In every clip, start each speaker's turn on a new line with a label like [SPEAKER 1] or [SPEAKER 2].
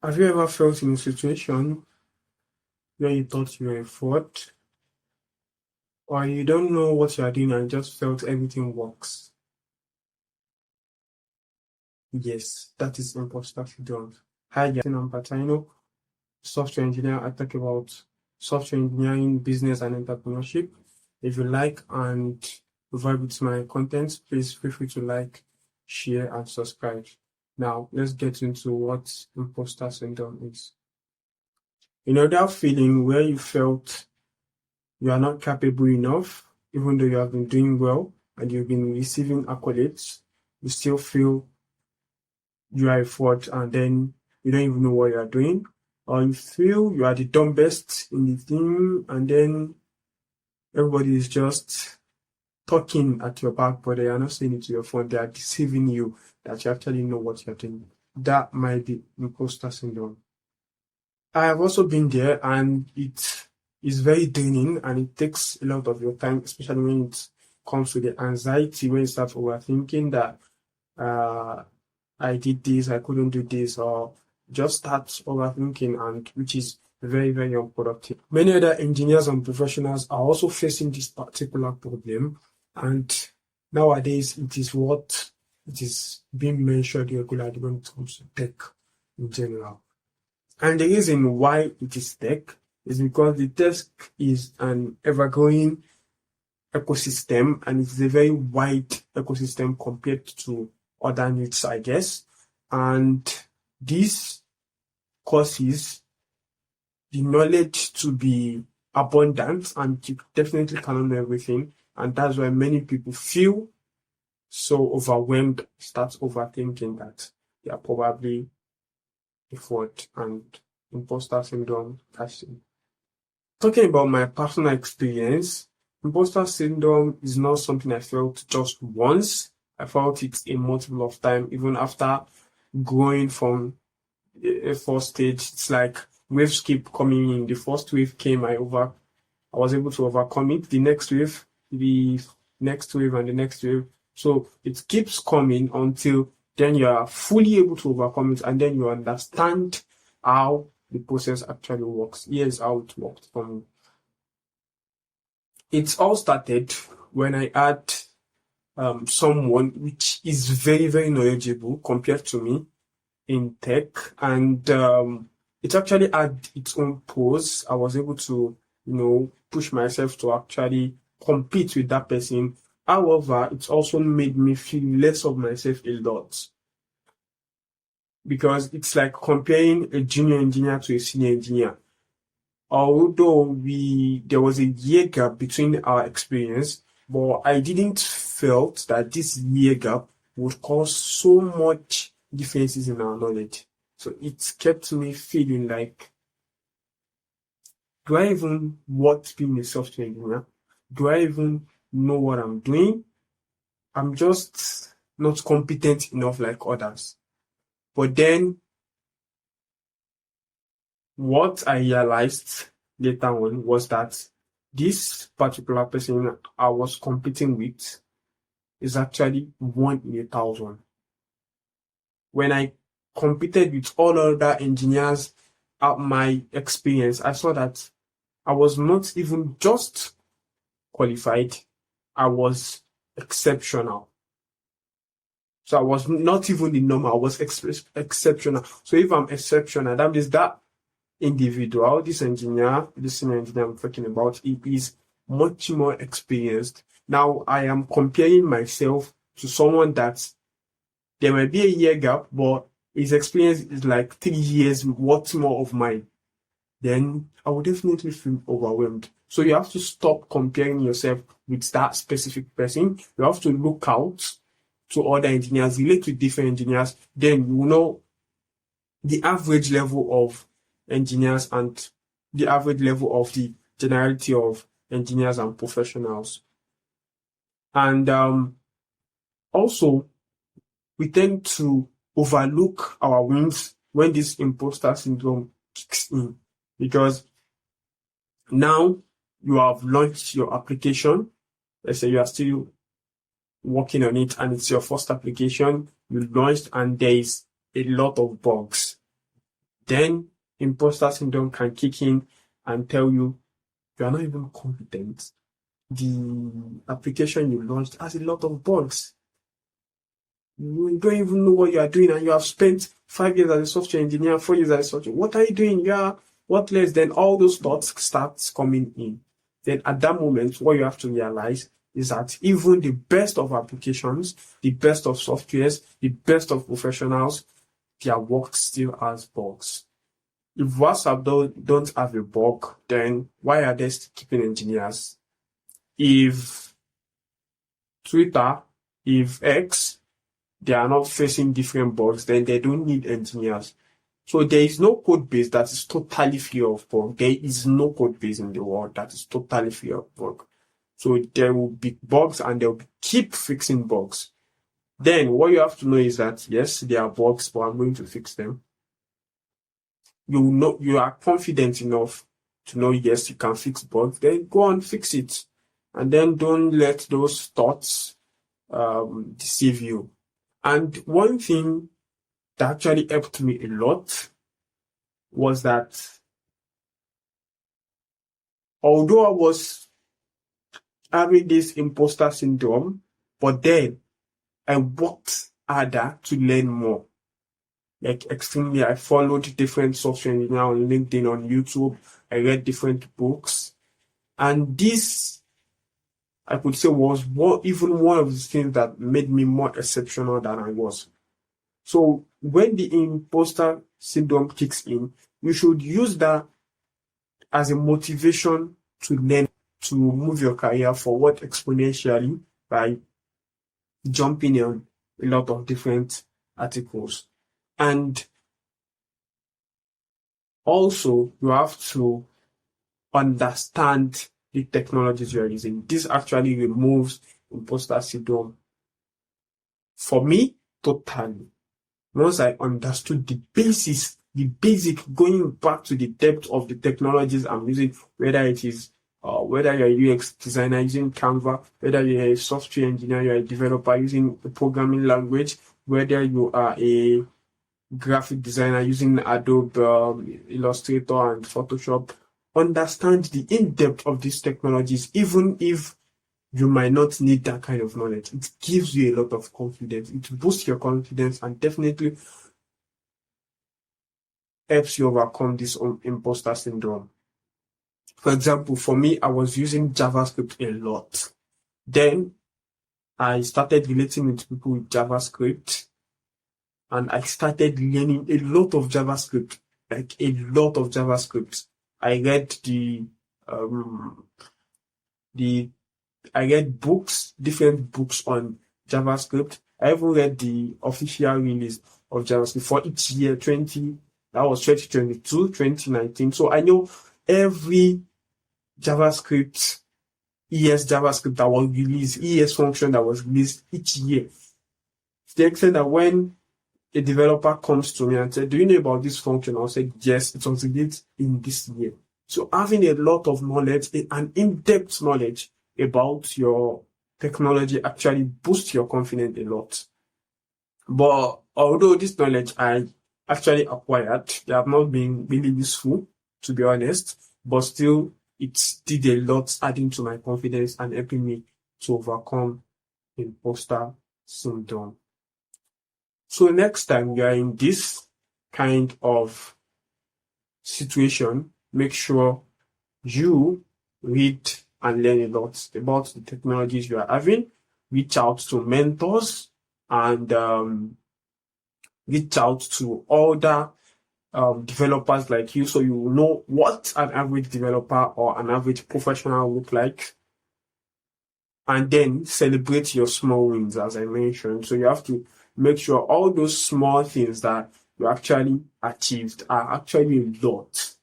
[SPEAKER 1] Have you ever felt in a situation where you thought you were a fraud, or you don't know what you are doing and just felt everything works? Yes, that is imposter syndrome. Hi, guys, I'm Patino, software engineer. I talk about software engineering, business, and entrepreneurship. If you like and vibe with my content, please feel free to like, share, and subscribe. Now, let's get into what imposter syndrome is. You know that feeling where you felt you are not capable enough, even though you have been doing well and you've been receiving accolades, you still feel you are a fraud and then you don't even know what you are doing. Or you feel you are the dumbest in the team and then everybody is just talking at your back, but they are not saying it to your front. They are deceiving you that you actually know what you're doing. That might be imposter syndrome. I have also been there, and it is very draining and it takes a lot of your time, especially when it comes to the anxiety, when you start overthinking that I did this, I couldn't do this, or just start overthinking, and which is very, very unproductive. Many other engineers and professionals are also facing this particular problem, and nowadays it is being mentioned regularly when it comes to tech in general. And the reason why it is tech is because the tech is an ever-growing ecosystem, and it's a very wide ecosystem compared to other niches, I guess. And this causes the knowledge to be abundant, and you definitely cannot know everything. And that's why many people feel so overwhelmed, start overthinking that they are probably a fraud, and imposter syndrome catches in. Talking about my personal experience, imposter syndrome is not something I felt just once. I felt it a multiple of time, even after growing from a first stage. It's like waves keep coming in. The first wave came, I was able to overcome it. The next wave, and the next wave. So it keeps coming until then you are fully able to overcome it, and then you understand how the process actually works. Here's how it worked for me. It all started when I had someone which is very, very knowledgeable compared to me in tech, and it actually had its own pros. I was able to, push myself to actually compete with that person. However, it also made me feel less of myself a lot, because it's like comparing a junior engineer to a senior engineer. Although there was a year gap between our experience, but I didn't felt that this year gap would cause so much differences in our knowledge. So it kept me feeling like, do I even want being a software engineer? Do I even know what I'm doing? I'm just not competent enough like others. But then what I realized later on was that this particular person I was competing with is actually 1 in 1,000. When I competed with all other engineers at my experience, I saw that I was not even just qualified, I was exceptional. So I was not even the normal, I was exceptional. So if I'm exceptional, that means that individual, this senior engineer I'm talking about, he is much more experienced. Now I am comparing myself to someone that there might be a year gap, but his experience is like 3 years worth more of mine. Then I would definitely feel overwhelmed. So you have to stop comparing yourself with that specific person. You have to look out to other engineers, relate with different engineers. Then you know the average level of engineers and the average level of the generality of engineers and professionals. And also, we tend to overlook our wins when this imposter syndrome kicks in, because now you have launched your application. Let's say you are still working on it and it's your first application you launched, and there is a lot of bugs. then imposter syndrome can kick in and tell you are not even competent. The application you launched has a lot of bugs. You don't even know what you are doing, and you have spent 5 years as a software engineer, 4 years as a software. What are you doing? You are worthless. Then all those thoughts start coming in. Then at that moment, what you have to realize is that even the best of applications, the best of softwares, the best of professionals, their work still has bugs. If WhatsApp don't have a bug, then why are they still keeping engineers? If Twitter, if X, they are not facing different bugs, then they don't need engineers. So there is no code base that is totally free of bug. There is no code base in the world that is totally free of bug. So there will be bugs, and they will keep fixing bugs. Then what you have to know is that yes, there are bugs, but I'm going to fix them. You are confident enough to know yes, you can fix bugs. Then go and fix it, and then don't let those thoughts deceive you. And one thing that actually helped me a lot was that although I was having this imposter syndrome, but then I worked harder to learn more. Like extremely, I followed different software engineers on LinkedIn, on YouTube. I read different books. And this, I could say, was even one of the things that made me more exceptional than I was. So when the imposter syndrome kicks in, you should use that as a motivation to learn, to move your career forward exponentially by jumping on a lot of different articles. And also, you have to understand the technologies you are using. This actually removes imposter syndrome. For me, totally. Once I understood the basic, going back to the depth of the technologies I'm using, whether it is whether you're a UX designer using Canva, whether you're a software engineer, you're a developer using a programming language, whether you are a graphic designer using Adobe Illustrator and Photoshop, understand the in-depth of these technologies, even if you might not need that kind of knowledge. It gives you a lot of confidence. It boosts your confidence and definitely helps you overcome this imposter syndrome. For example, for me, I was using JavaScript a lot. Then I started relating with people with JavaScript, and I started learning a lot of JavaScript, like a lot of JavaScript. I read I read books, different books on JavaScript. I even read the official release of JavaScript for each year, that was 2022, 2019. So I know every JavaScript, ES JavaScript that was released, ES function that was released each year. To the extent that when a developer comes to me and said, do you know about this function? I'll say, yes, it was released in this year. So having a lot of knowledge, an in-depth knowledge about your technology actually boosts your confidence a lot. But although this knowledge I actually acquired, they have not been really useful, to be honest, but still it did a lot, adding to my confidence and helping me to overcome imposter syndrome. So next time you are in this kind of situation, make sure you read and learn a lot about the technologies you are having. Reach out to mentors and reach out to other developers like you, so you will know what an average developer or an average professional look like. And then celebrate your small wins, as I mentioned. So you have to make sure all those small things that you actually achieved are actually a lot.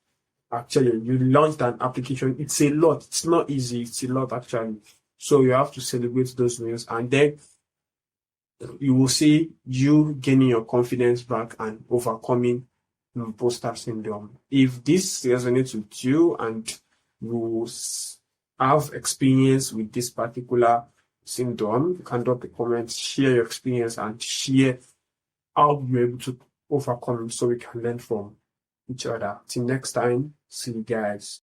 [SPEAKER 1] Actually, you launched an application. It's a lot. It's not easy. It's a lot, actually. So you have to celebrate those wins. And then you will see you gaining your confidence back and overcoming imposter syndrome. If this resonates with you and you have experience with this particular syndrome, you can drop a comment, share your experience, and share how you're able to overcome it so we can learn from each other. Till next time, see you guys.